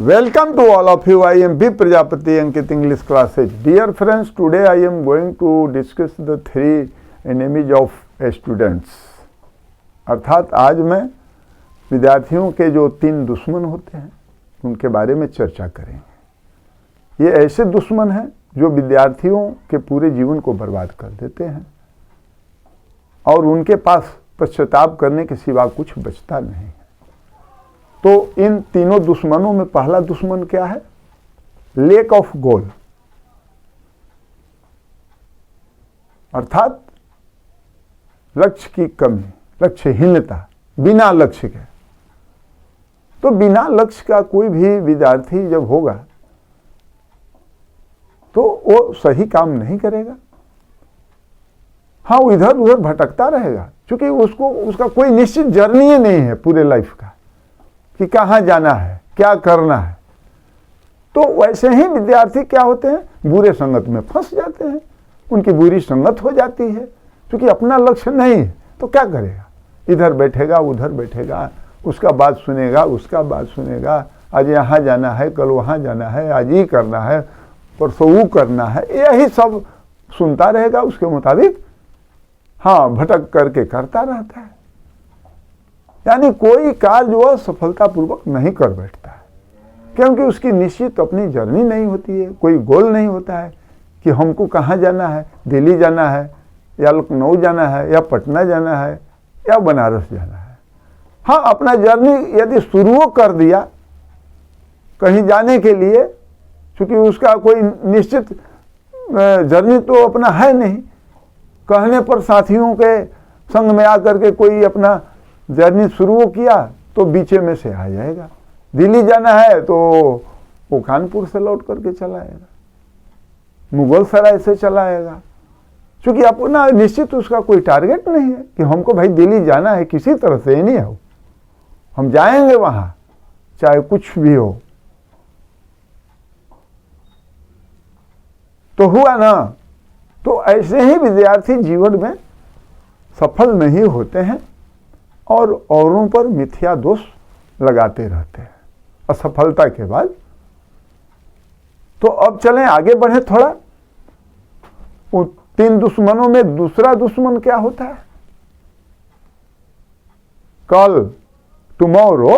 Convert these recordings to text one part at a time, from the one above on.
Welcome to all of you. I am B. Prajapati, Ankit English classes. Dear friends, today I am going to discuss the three enemies of students. अर्थात आज मैं विद्यार्थियों के जो 3 दुश्मन होते हैं उनके बारे में चर्चा करेंगे। ये ऐसे दुश्मन हैं जो विद्यार्थियों के पूरे जीवन को बर्बाद कर देते हैं और उनके पास पश्चाताप करने के सिवा कुछ बचता नहीं है। तो इन तीनों दुश्मनों में पहला दुश्मन क्या है? लैक ऑफ गोल, अर्थात लक्ष्य की कमी, लक्ष्यहीनता, बिना लक्ष्य के। तो बिना लक्ष्य का कोई भी विद्यार्थी जब होगा तो वो सही काम नहीं करेगा। हाँ, वो इधर उधर भटकता रहेगा क्योंकि उसका कोई निश्चित जर्नी ही नहीं है पूरे लाइफ का कि कहाँ जाना है, क्या करना है। तो वैसे ही विद्यार्थी क्या होते हैं? बुरे संगत में फंस जाते हैं, उनकी बुरी संगत हो जाती है क्योंकि अपना लक्ष्य नहीं है। तो क्या करेगा? इधर बैठेगा, उधर बैठेगा, उसका बात सुनेगा, उसका बात सुनेगा, आज यहाँ जाना है, कल वहाँ जाना है, आज ये करना है, परसों वो करना है, यही सब सुनता रहेगा। उसके मुताबिक हाँ भटक करके करता रहता है, यानी कोई कार्य जो सफलतापूर्वक नहीं कर बैठता है क्योंकि उसकी निश्चित अपनी जर्नी नहीं होती है, कोई गोल नहीं होता है कि हमको कहाँ जाना है, दिल्ली जाना है या लखनऊ जाना है या पटना जाना है या बनारस जाना है। हाँ, अपना जर्नी यदि शुरू कर दिया कहीं जाने के लिए, क्योंकि उसका कोई निश्चित जर्नी तो अपना है नहीं, कहने पर साथियों के संग में आकर के कोई अपना जर्नी शुरू किया तो बीचे में से आ जाएगा। दिल्ली जाना है तो वो कानपुर से लौट करके चला आएगा, मुगल सराय से चला आएगा, क्योंकि अपना निश्चित उसका कोई टारगेट नहीं है कि हमको भाई दिल्ली जाना है, किसी तरह से ही नहीं हो, हम जाएंगे वहां चाहे कुछ भी हो। तो हुआ ना। तो ऐसे ही विद्यार्थी जीवन में सफल नहीं होते हैं और औरों पर मिथ्या दोष लगाते रहते हैं असफलता के बाद। तो अब चलें आगे बढ़े थोड़ा। उन 3 दुश्मनों में दूसरा दुश्मन क्या होता है? कल, टुमारो।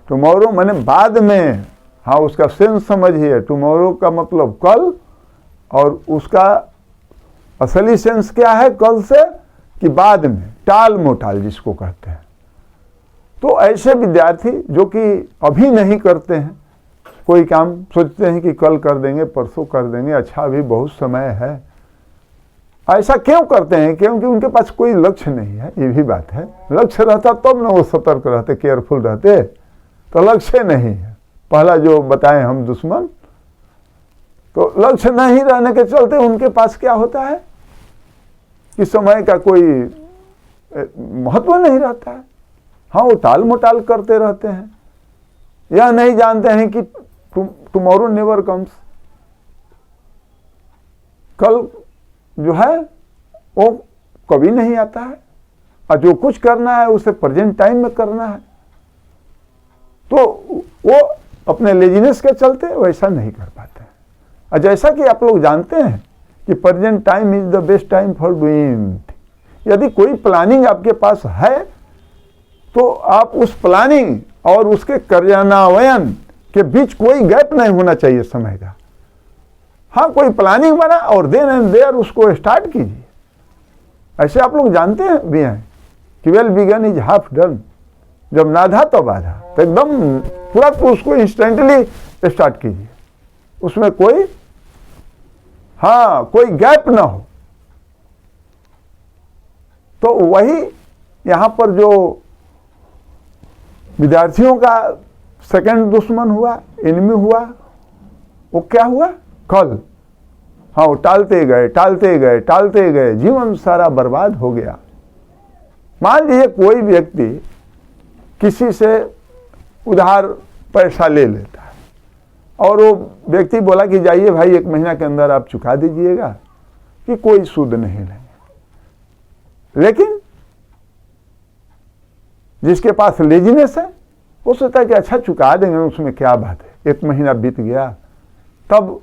टुमारो माने बाद में। हाँ, उसका सेंस समझिए। टुमारो का मतलब कल और उसका असली सेंस क्या है कल से कि बाद में, टाल मोटाल जिसको कहते हैं। तो ऐसे विद्यार्थी जो कि अभी नहीं करते हैं कोई काम, सोचते हैं कि कल कर देंगे, परसों कर देंगे, अच्छा अभी बहुत समय है, ऐसा क्यों करते हैं? क्योंकि उनके पास कोई लक्ष्य नहीं है। ये भी बात है, लक्ष्य रहता तब ना वो सतर्क रहते, केयरफुल रहते। तो लक्ष्य नहीं है, पहला जो बताएं हम दुश्मन। तो लक्ष्य नहीं रहने के चलते उनके पास क्या होता है कि समय का कोई महत्व नहीं रहता है। हाँ, वो टाल मटाल करते रहते हैं, यह नहीं जानते हैं कि टुमारो नेवर कम्स। कल जो है वो कभी नहीं आता है और जो कुछ करना है उसे प्रेजेंट टाइम में करना है। तो वो अपने लेजीनेस के चलते वैसा नहीं कर पाते हैं। और जैसा कि आप लोग जानते हैं कि present time is the best time for doing. यदि कोई प्लानिंग आपके पास है तो आप उस प्लानिंग और उसके कार्यान्वयन के बीच कोई गैप नहीं होना चाहिए समय का। हाँ, कोई प्लानिंग बना और देन एंड देयर उसको स्टार्ट कीजिए। ऐसे आप लोग जानते हैं भी हैं कि well begun is half done. जब ना था तब आधा, तो एकदम पूरा तो उसको इंस्टेंटली स्टार्ट कीजिए, उसमें कोई कोई गैप ना हो। तो वही यहां पर जो विद्यार्थियों का सेकंड दुश्मन हुआ, एनिमी हुआ, वो क्या हुआ? कल। हाँ, वो टालते गए, टालते गए, टालते गए, जीवन सारा बर्बाद हो गया। मान लीजिए कोई व्यक्ति किसी से उधार पैसा ले लेता है और वो व्यक्ति बोला कि जाइए भाई 1 महीना के अंदर आप चुका दीजिएगा कि कोई सूद नहीं लेंगे। लेकिन जिसके पास लेजीनेस है वो सोचता है कि अच्छा चुका देंगे, उसमें क्या बात है। 1 महीना बीत गया, तब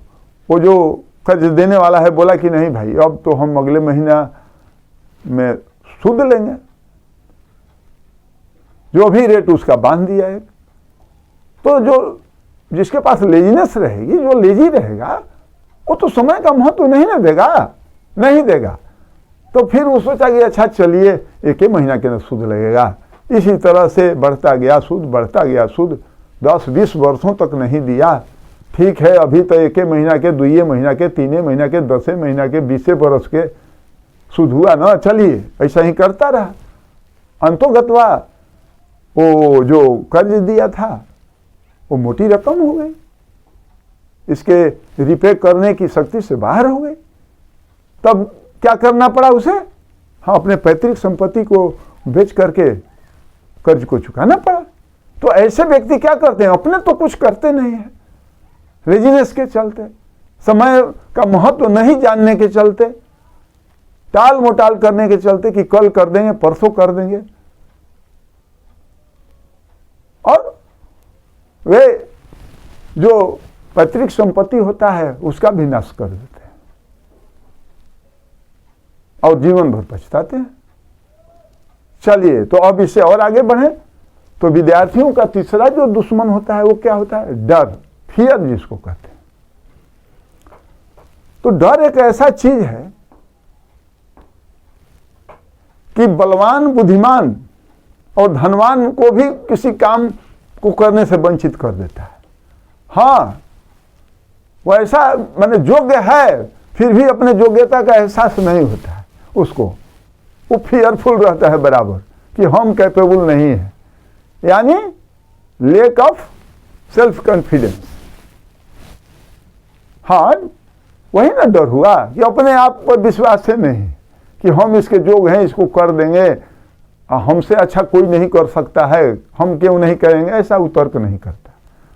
वो जो कर्ज देने वाला है बोला कि नहीं भाई, अब तो हम अगले महीना में सूद लेंगे। जो भी रेट उसका बांध दिया है। तो जो जिसके पास लेजीनेस रहेगी, जो लेजी रहेगा, वो तो समय का महत्व नहीं ना देगा, नहीं देगा। तो फिर वो सोचा कि अच्छा चलिए 1 महीना के अंदर सूद लगेगा। इसी तरह से बढ़ता गया सूद, बढ़ता गया सूद। 10-20 वर्षों तक नहीं दिया। ठीक है, अभी तो 1 महीना के, 2 महीना के, 3 महीना के, 10 महीना के, 20 वर्ष के सूद हुआ ना, चलिए ऐसा ही करता रहा। अंतोगतवा वो जो कर्ज दिया था वो मोटी रकम हो गई, इसके रिपे करने की शक्ति से बाहर हो गई। तब क्या करना पड़ा उसे? हाँ, अपने पैतृक संपत्ति को बेच करके कर्ज को चुकाना पड़ा। तो ऐसे व्यक्ति क्या करते हैं? अपने तो कुछ करते नहीं है, लेजीनेस के चलते, समय का महत्व नहीं जानने के चलते, टाल मोटाल करने के चलते कि कल कर देंगे, परसों कर देंगे, और वे जो पैतृक संपत्ति होता है उसका भी नाश कर देते हैं और जीवन भर पछताते हैं। चलिए, तो अब इससे और आगे बढ़े तो विद्यार्थियों का तीसरा जो दुश्मन होता है वो क्या होता है? डर, फियर जिसको कहते हैं। तो डर एक ऐसा चीज है कि बलवान, बुद्धिमान और धनवान को भी किसी काम को करने से वंचित कर देता है। हाँ, वो ऐसा माने योग्य है, फिर भी अपने योग्यता का एहसास नहीं होता है उसको। वो फियरफुल रहता है बराबर कि हम कैपेबल नहीं है, यानी लेक ऑफ सेल्फ कॉन्फिडेंस। हाँ, वही ना डर हुआ कि अपने आप पर विश्वास से नहीं कि हम इसके योग्य हैं, इसको कर देंगे, हमसे अच्छा कोई नहीं कर सकता है, हम क्यों नहीं करेंगे, ऐसा वो तर्क नहीं करता।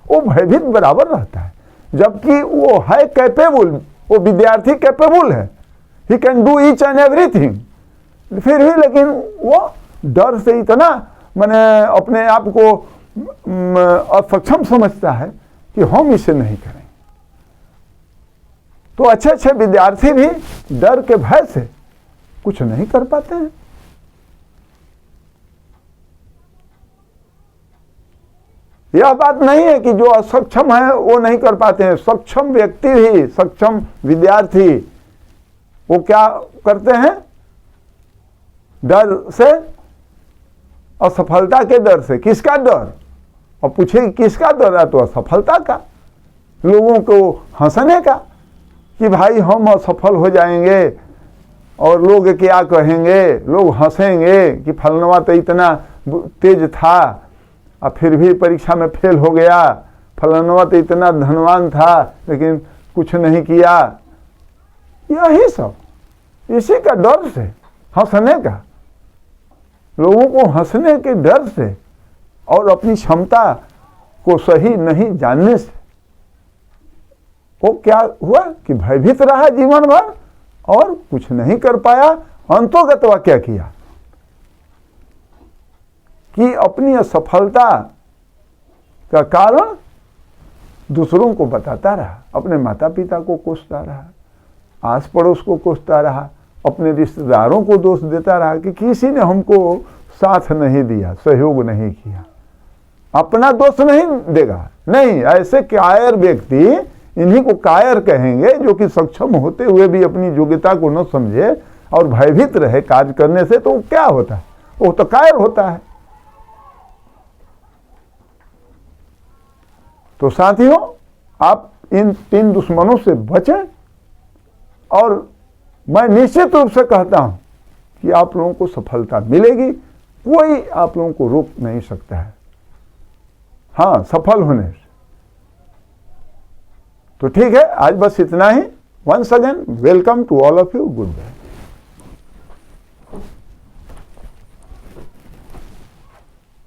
वो भयभीत बराबर रहता है, जबकि वो है कैपेबल, वो विद्यार्थी कैपेबल है, he can do each and everything. फिर भी लेकिन वो डर से इतना माने अपने आप को असक्षम समझता है कि हम इसे नहीं करेंगे। तो अच्छे अच्छे विद्यार्थी भी डर के भय से कुछ नहीं कर पाते हैं। यह बात नहीं है कि जो असक्षम है वो नहीं कर पाते हैं। सक्षम व्यक्ति भी, सक्षम विद्यार्थी वो क्या करते हैं? डर से, असफलता के डर से। किसका डर? और पूछे किसका डर है? तो असफलता का, लोगों को हंसने का कि भाई हम असफल हो जाएंगे और लोग क्या कहेंगे, लोग हंसेंगे कि फलनवा तो इतना तेज था और फिर भी परीक्षा में फेल हो गया, फलाना तो इतना धनवान था लेकिन कुछ नहीं किया। यही सब, इसी का डर से, हंसने का, लोगों को हंसने के डर से और अपनी क्षमता को सही नहीं जानने से वो क्या हुआ कि भयभीत रहा जीवन भर और कुछ नहीं कर पाया। अंतोगतवा क्या किया कि अपनी असफलता का कारण दूसरों को बताता रहा, अपने माता पिता को कोसता रहा, आस पड़ोस को कोसता रहा, अपने रिश्तेदारों को दोष देता रहा कि किसी ने हमको साथ नहीं दिया, सहयोग नहीं किया। अपना दोष नहीं देगा, नहीं, ऐसे कायर व्यक्ति, इन्हीं को कायर कहेंगे जो कि सक्षम होते हुए भी अपनी योग्यता को न समझे और भयभीत रहे कार्य करने से। तो क्या होता है? वो तो कायर होता है। तो साथियों, आप इन 3 दुश्मनों से बचें और मैं निश्चित रूप से कहता हूं कि आप लोगों को सफलता मिलेगी, कोई आप लोगों को रोक नहीं सकता है, हाँ, सफल होने से। तो ठीक है, आज बस इतना ही। Once again welcome to all of you, good bye.